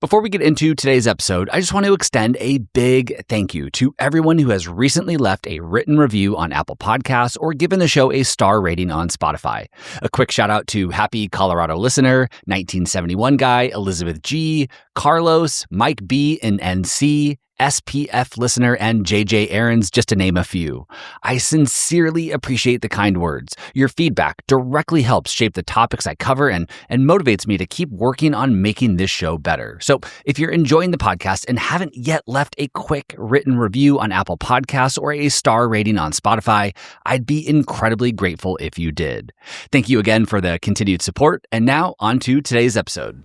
Before we get into today's episode, I just want to extend a big thank you to everyone who has recently left a written review on Apple Podcasts or given the show a star rating on Spotify. A quick shout out to Happy Colorado Listener, 1971 Guy, Elizabeth G, Carlos, Mike B in NC, SPF Listener, and JJ Aarons, just to name a few. I sincerely appreciate the kind words. Your feedback directly helps shape the topics I cover and motivates me to keep working on making this show better. So if you're enjoying the podcast and haven't yet left a quick written review on Apple Podcasts or a star rating on Spotify, I'd be incredibly grateful if you did. Thank you again for the continued support. And now on to today's episode.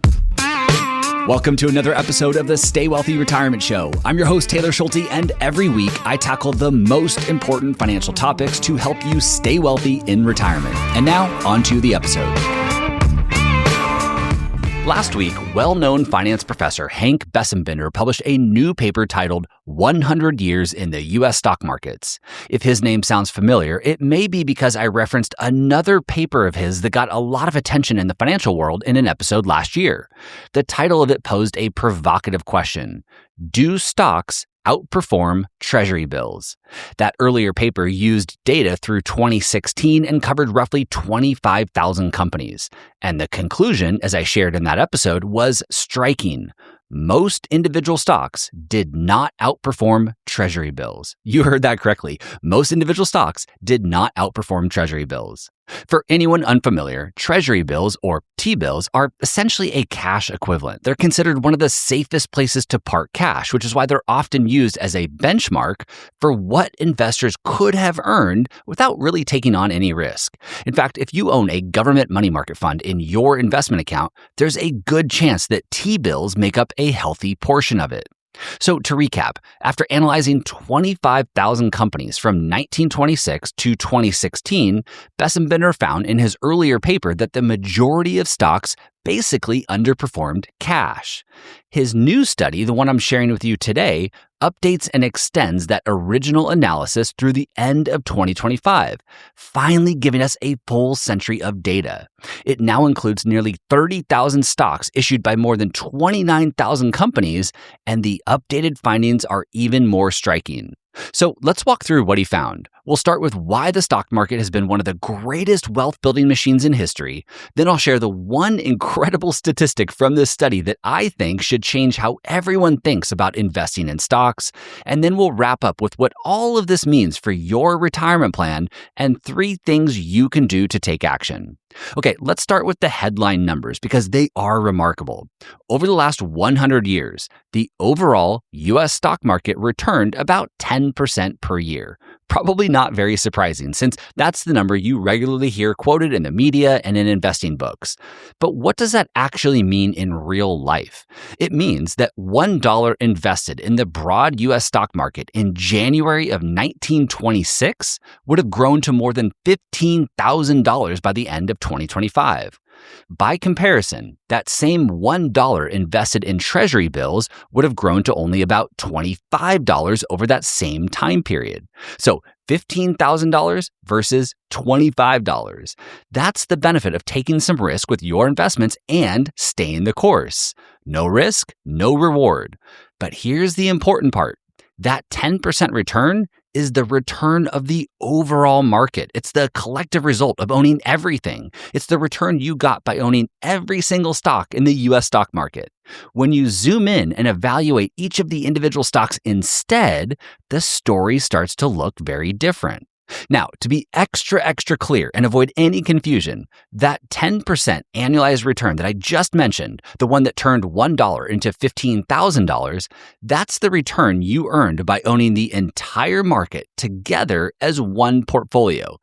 Welcome to another episode of the Stay Wealthy Retirement Show. I'm your host, Taylor Schulte, and every week I tackle the most important financial topics to help you stay wealthy in retirement. And now, on to the episode. Last week, well-known finance professor Hank Bessembinder published a new paper titled 100 Years in the U.S. Stock Markets. If his name sounds familiar, it may be because I referenced another paper of his that got a lot of attention in the financial world in an episode last year. The title of it posed a provocative question: do stocks outperform Treasury bills? That earlier paper used data through 2016 and covered roughly 25,000 companies. And the conclusion, as I shared in that episode, was striking. Most individual stocks did not outperform Treasury bills. You heard that correctly. Most individual stocks did not outperform Treasury bills. For anyone unfamiliar, Treasury bills, or T-bills, are essentially a cash equivalent. They're considered one of the safest places to park cash, which is why they're often used as a benchmark for what investors could have earned without really taking on any risk. In fact, if you own a government money market fund in your investment account, there's a good chance that T-bills make up a healthy portion of it. So to recap, after analyzing 25,000 companies from 1926 to 2016, Bessembinder found in his earlier paper that the majority of stocks basically underperformed cash. His new study, the one I'm sharing with you today, updates and extends that original analysis through the end of 2025, finally giving us a full century of data. It now includes nearly 30,000 stocks issued by more than 29,000 companies, and the updated findings are even more striking. So let's walk through what he found. We'll start with why the stock market has been one of the greatest wealth-building machines in history. Then I'll share the one incredible statistic from this study that I think should change how everyone thinks about investing in stocks. And then we'll wrap up with what all of this means for your retirement plan and 3 things you can do to take action. Okay, let's start with the headline numbers because they are remarkable. Over the last 100 years, the overall U.S. stock market returned about 10% per year. Probably not very surprising, since that's the number you regularly hear quoted in the media and in investing books. But what does that actually mean in real life? It means that $1 invested in the broad U.S. stock market in January of 1926 would have grown to more than $15,000 by the end of 2025. By comparison, that same $1 invested in Treasury bills would have grown to only about $25 over that same time period. So $15,000 versus $25. That's the benefit of taking some risk with your investments and staying the course. No risk, no reward. But here's the important part. That 10% return is the return of the overall market. It's the collective result of owning everything. It's the return you got by owning every single stock in the U.S. stock market. When you zoom in and evaluate each of the individual stocks instead, the story starts to look very different. Now, to be extra clear and avoid any confusion, that 10% annualized return that I just mentioned, the one that turned $1 into $15,000, that's the return you earned by owning the entire market together as one portfolio.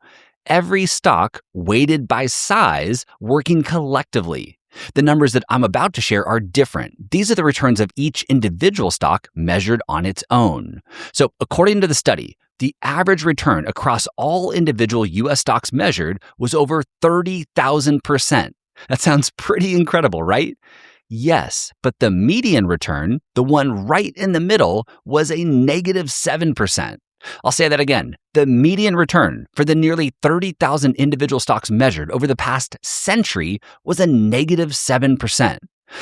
Every stock weighted by size, working collectively. The numbers that I'm about to share are different. These are the returns of each individual stock measured on its own. So according to the study, the average return across all individual U.S. stocks measured was over 30,000%. That sounds pretty incredible, right? Yes, but the median return, the one right in the middle, was a negative 7%. I'll say that again. The median return for the nearly 30,000 individual stocks measured over the past century was a negative 7%.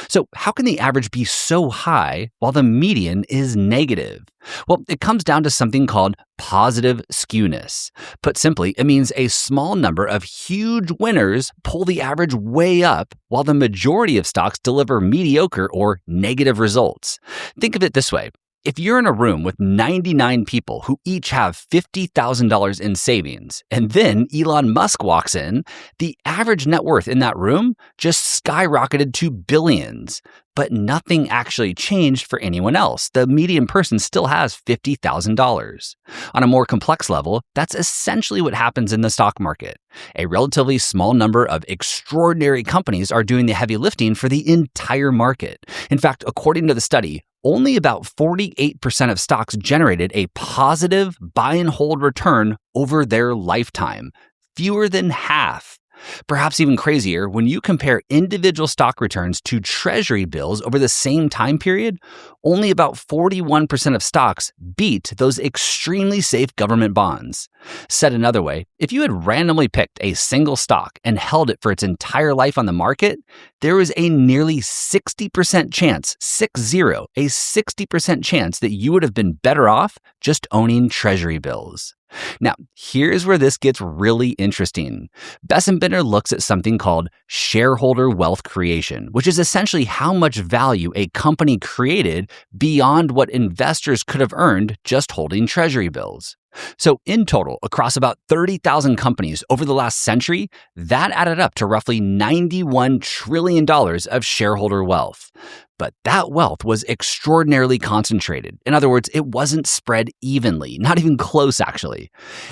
So, how can the average be so high while the median is negative? Well, it comes down to something called positive skewness. Put simply, it means a small number of huge winners pull the average way up while the majority of stocks deliver mediocre or negative results. Think of it this way. If you're in a room with 99 people who each have $50,000 in savings, and then Elon Musk walks in, the average net worth in that room just skyrocketed to billions. But nothing actually changed for anyone else. The median person still has $50,000. On a more complex level, that's essentially what happens in the stock market. A relatively small number of extraordinary companies are doing the heavy lifting for the entire market. In fact, according to the study, only about 48% of stocks generated a positive buy and hold return over their lifetime, fewer than half. Perhaps even crazier, when you compare individual stock returns to Treasury bills over the same time period, only about 41% of stocks beat those extremely safe government bonds. Said another way, if you had randomly picked a single stock and held it for its entire life on the market, there was a nearly 60% chance, a 60% chance that you would have been better off just owning Treasury bills. Now, here's where this gets really interesting. Bessem looks at something called shareholder wealth creation, which is essentially how much value a company created beyond what investors could have earned just holding Treasury bills. So in total, across about 30,000 companies over the last century, that added up to roughly $91 trillion of shareholder wealth. But that wealth was extraordinarily concentrated. In other words, it wasn't spread evenly, not even close actually.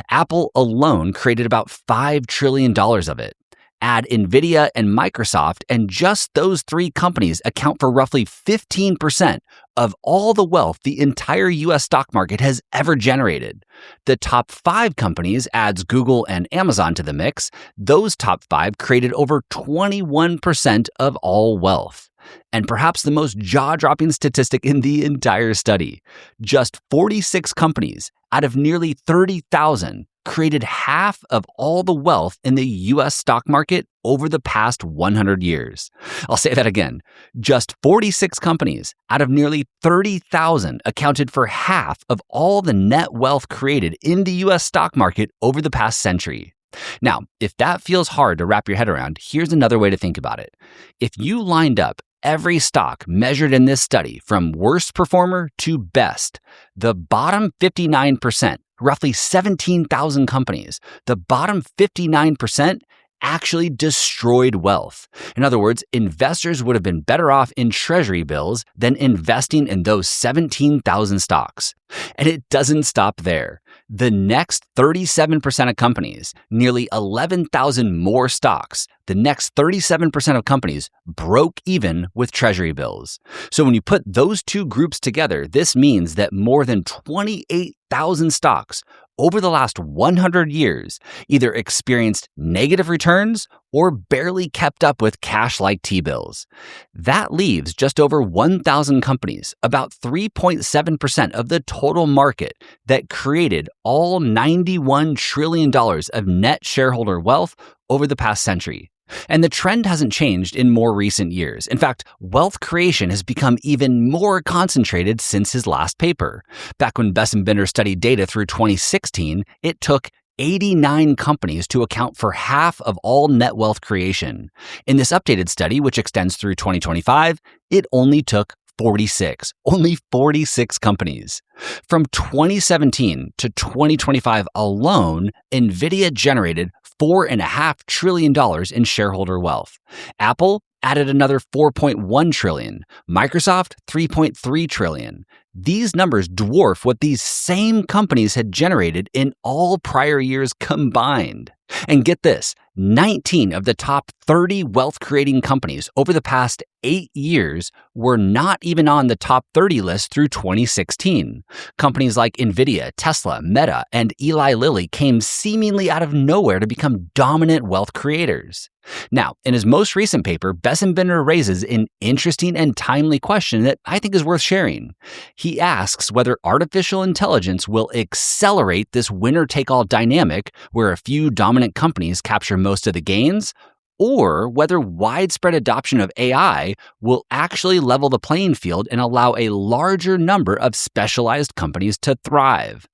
Apple alone created about $5 trillion of it. Add NVIDIA and Microsoft, and just those three companies account for roughly 15% of all the wealth the entire U.S. stock market has ever generated. The top 5 companies adds Google and Amazon to the mix. Those top 5 created over 21% of all wealth. And perhaps the most jaw-dropping statistic in the entire study, just 46 companies out of nearly 30,000 created half of all the wealth in the U.S. stock market over the past 100 years. I'll say that again. Just 46 companies out of nearly 30,000 accounted for half of all the net wealth created in the U.S. stock market over the past century. Now, if that feels hard to wrap your head around, here's another way to think about it. If you lined up every stock measured in this study from worst performer to best, the bottom 59%, roughly 17,000 companies, the bottom 59% actually destroyed wealth. In other words, investors would have been better off in Treasury bills than investing in those 17,000 stocks. And it doesn't stop there. The next 37% of companies, nearly 11,000 more stocks, the next 37% of companies broke even with Treasury bills. So when you put those two groups together, this means that more than 28,000 stocks over the last 100 years either experienced negative returns or barely kept up with cash-like T-bills. That leaves just over 1,000 companies, about 3.7% of the total market, that created all $91 trillion of net shareholder wealth over the past century. And the trend hasn't changed in more recent years. In fact, wealth creation has become even more concentrated since his last paper. Back when Bessem studied data through 2016, it took 89 companies to account for half of all net wealth creation. In this updated study, which extends through 2025, it only took 46. Only 46 companies. From 2017 to 2025 alone, NVIDIA generated $4.5 trillion in shareholder wealth. Apple added another $4.1 trillion. Microsoft, $3.3 trillion. These numbers dwarf what these same companies had generated in all prior years combined. And get this, 19 of the top 30 wealth-creating companies over the past 8 years were not even on the top 30 list through 2016. Companies like NVIDIA, Tesla, Meta, and Eli Lilly came seemingly out of nowhere to become dominant wealth creators. Now, in his most recent paper, Bessem raises an interesting and timely question that I think is worth sharing. He asks whether artificial intelligence will accelerate this winner-take-all dynamic where a few dominant companies capture most of the gains, or whether widespread adoption of AI will actually level the playing field and allow a larger number of specialized companies to thrive.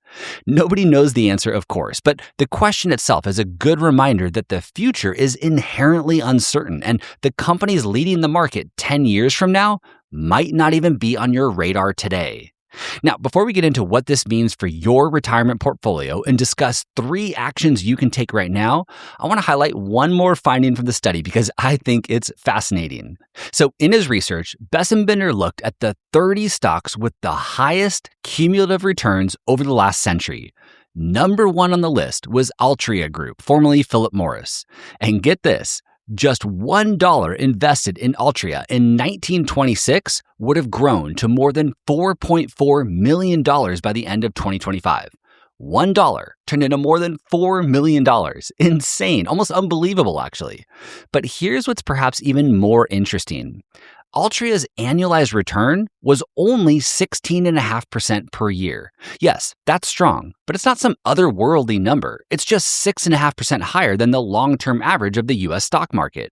Nobody knows the answer, of course, but the question itself is a good reminder that the future is inherently uncertain, and the companies leading the market 10 years from now might not even be on your radar today. Now, before we get into what this means for your retirement portfolio and discuss 3 actions you can take right now, I want to highlight one more finding from the study because I think it's fascinating. So in his research, Bessembinder looked at the 30 stocks with the highest cumulative returns over the last century. Number 1 on the list was Altria Group, formerly Philip Morris. And get this, just $1 invested in Altria in 1926 would have grown to more than $4.4 million by the end of 2025. $1 turned into more than $4 million. Insane, almost unbelievable, actually. But here's what's perhaps even more interesting. Altria's annualized return was only 16.5% per year. Yes, that's strong, but it's not some otherworldly number. It's just 6.5% higher than the long-term average of the US stock market.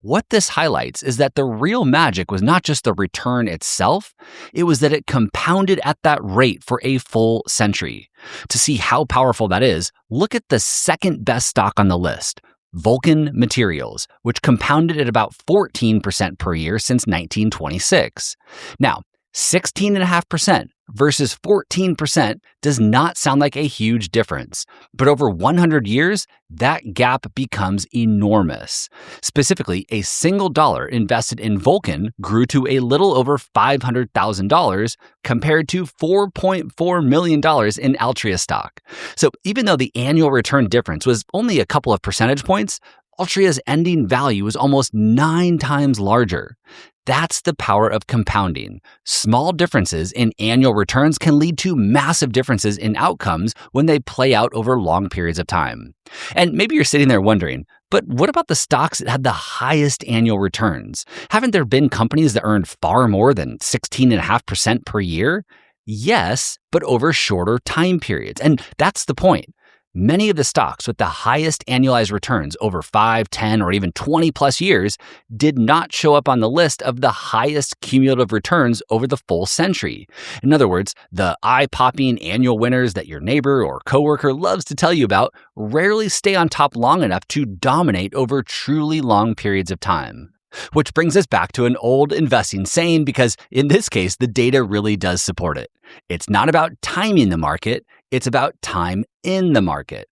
What this highlights is that the real magic was not just the return itself, it was that it compounded at that rate for a full century. To see how powerful that is, look at the second best stock on the list, Vulcan Materials, which compounded at about 14% per year since 1926. Now, 16.5% versus 14% does not sound like a huge difference, but over 100 years, that gap becomes enormous. Specifically, a single dollar invested in Vulcan grew to a little over $500,000 compared to $4.4 million in Altria stock. So even though the annual return difference was only a couple of percentage points, Altria's ending value was almost 9 times larger. That's the power of compounding. Small differences in annual returns can lead to massive differences in outcomes when they play out over long periods of time. And maybe you're sitting there wondering, but what about the stocks that had the highest annual returns? Haven't there been companies that earned far more than 16.5% per year? Yes, but over shorter time periods. And that's the point. Many of the stocks with the highest annualized returns over 5, 10, or even 20 plus years did not show up on the list of the highest cumulative returns over the full century. In other words, the eye-popping annual winners that your neighbor or coworker loves to tell you about rarely stay on top long enough to dominate over truly long periods of time. Which brings us back to an old investing saying, because in this case, the data really does support it. It's not about timing the market, it's about time in the market.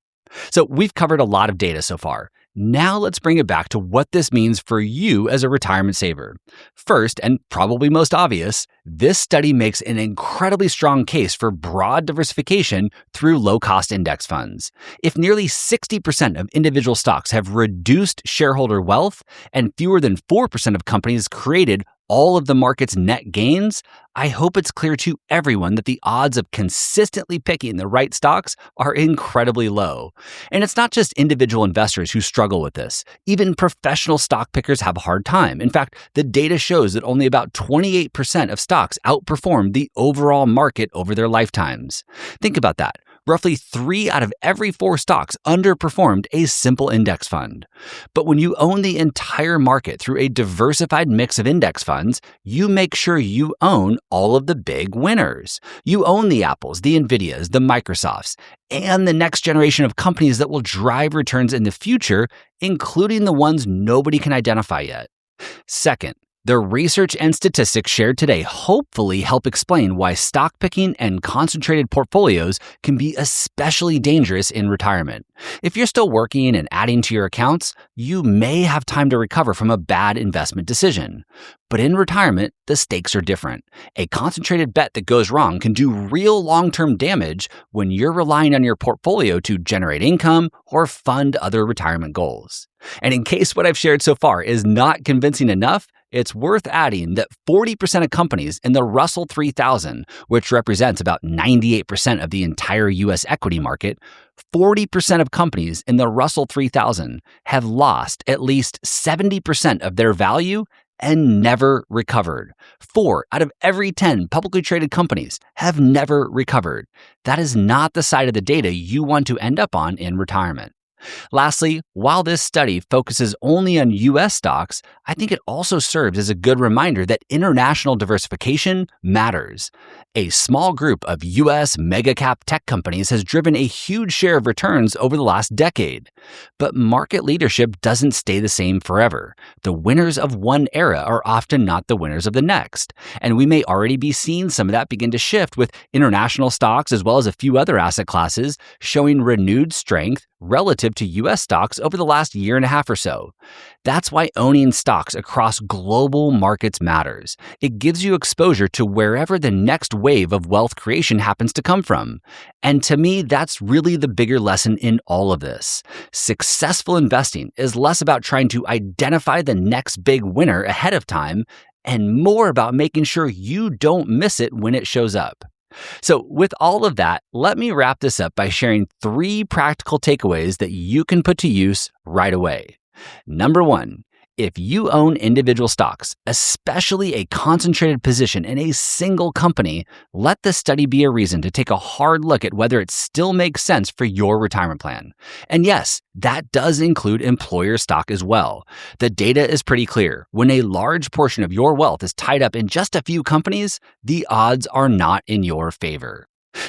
So we've covered a lot of data so far. Now let's bring it back to what this means for you as a retirement saver. First, and probably most obvious, this study makes an incredibly strong case for broad diversification through low-cost index funds. If nearly 60% of individual stocks have reduced shareholder wealth and fewer than 4% of companies created all of the market's net gains, I hope it's clear to everyone that the odds of consistently picking the right stocks are incredibly low. And it's not just individual investors who struggle with this. Even professional stock pickers have a hard time. In fact, the data shows that only about 28% of stocks outperform the overall market over their lifetimes. Think about that. Roughly 3 out of every 4 stocks underperformed a simple index fund. But when you own the entire market through a diversified mix of index funds, you make sure you own all of the big winners. You own the Apples, the Nvidias, the Microsofts, and the next generation of companies that will drive returns in the future, including the ones nobody can identify yet. Second, the research and statistics shared today hopefully help explain why stock picking and concentrated portfolios can be especially dangerous in retirement. If you're still working and adding to your accounts, you may have time to recover from a bad investment decision. But in retirement, the stakes are different. A concentrated bet that goes wrong can do real long-term damage when you're relying on your portfolio to generate income or fund other retirement goals. And in case what I've shared so far is not convincing enough, it's worth adding that 40% of companies in the Russell 3000, which represents about 98% of the entire US equity market, 40% of companies in the Russell 3000 have lost at least 70% of their value and never recovered. 4 out of every 10 publicly traded companies have never recovered. That is not the side of the data you want to end up on in retirement. Lastly, while this study focuses only on U.S. stocks, I think it also serves as a good reminder that international diversification matters. A small group of U.S. mega-cap tech companies has driven a huge share of returns over the last decade. But market leadership doesn't stay the same forever. The winners of one era are often not the winners of the next. And we may already be seeing some of that begin to shift with international stocks as well as a few other asset classes showing renewed strength relative to U.S. stocks over the last year and a half or so. That's why owning stocks across global markets matters. It gives you exposure to wherever the next wave of wealth creation happens to come from. And to me, that's really the bigger lesson in all of this. Successful investing is less about trying to identify the next big winner ahead of time and more about making sure you don't miss it when it shows up. So with all of that, let me wrap this up by sharing 3 practical takeaways that you can put to use right away. Number 1, if you own individual stocks, especially a concentrated position in a single company, let the study be a reason to take a hard look at whether it still makes sense for your retirement plan. And yes, that does include employer stock as well. The data is pretty clear. When a large portion of your wealth is tied up in just a few companies, the odds are not in your favor.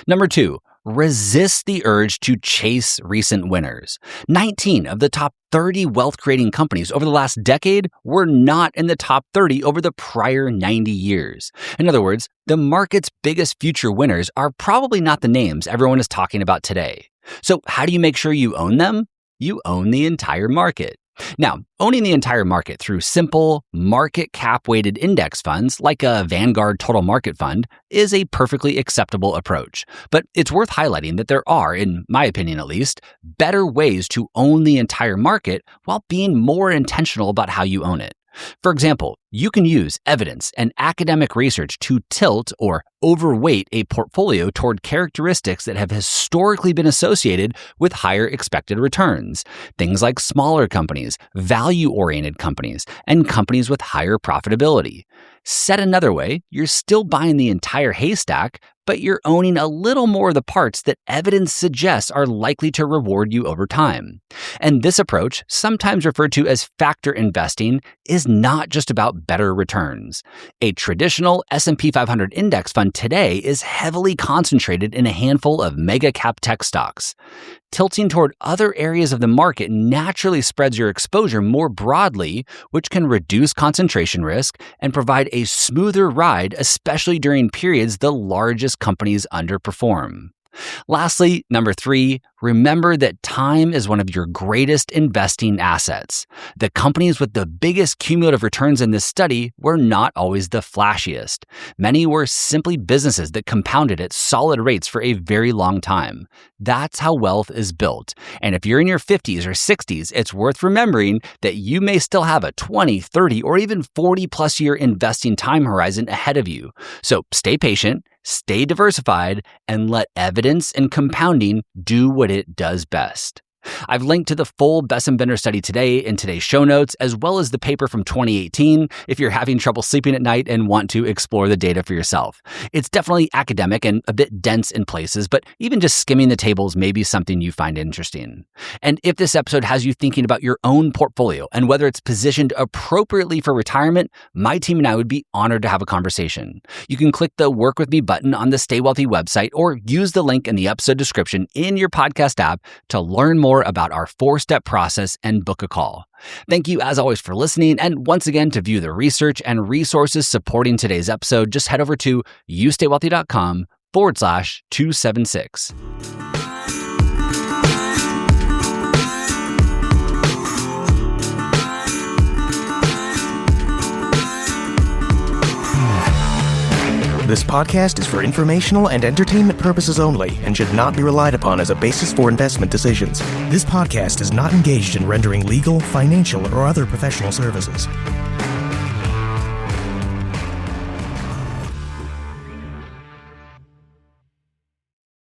Number 2, resist the urge to chase recent winners. 19 of the top 30 wealth-creating companies over the last decade were not in the top 30 over the prior 90 years. In other words, the market's biggest future winners are probably not the names everyone is talking about today. So how do you make sure you own them? You own the entire market. Now, owning the entire market through simple, market cap-weighted index funds like a Vanguard Total Market Fund is a perfectly acceptable approach. But it's worth highlighting that there are, in my opinion at least, better ways to own the entire market while being more intentional about how you own it. For example, you can use evidence and academic research to tilt or overweight a portfolio toward characteristics that have historically been associated with higher expected returns. Things like smaller companies, value-oriented companies, and companies with higher profitability. Said another way, you're still buying the entire haystack, but you're owning a little more of the parts that evidence suggests are likely to reward you over time. And this approach, sometimes referred to as factor investing, is not just about better returns. A traditional S&P 500 index fund today is heavily concentrated in a handful of mega-cap tech stocks. Tilting toward other areas of the market naturally spreads your exposure more broadly, which can reduce concentration risk and provide a smoother ride, especially during periods the largest companies underperform. Lastly, number 3, remember that time is one of your greatest investing assets. The companies with the biggest cumulative returns in this study were not always the flashiest. Many were simply businesses that compounded at solid rates for a very long time. That's how wealth is built. And if you're in your 50s or 60s, it's worth remembering that you may still have a 20, 30, or even 40-plus year investing time horizon ahead of you. So stay patient, stay diversified, and let evidence and compounding do what it does best. I've linked to the full Besson-Bender study today in today's show notes, as well as the paper from 2018 if you're having trouble sleeping at night and want to explore the data for yourself. It's definitely academic and a bit dense in places, but even just skimming the tables may be something you find interesting. And if this episode has you thinking about your own portfolio and whether it's positioned appropriately for retirement, my team and I would be honored to have a conversation. You can click the Work With Me button on the Stay Wealthy website or use the link in the episode description in your podcast app to learn more about our 4-step process and book a call. Thank you as always for listening. And once again, to view the research and resources supporting today's episode, just head over to youstaywealthy.com/276. This podcast is for informational and entertainment purposes only and should not be relied upon as a basis for investment decisions. This podcast is not engaged in rendering legal, financial, or other professional services.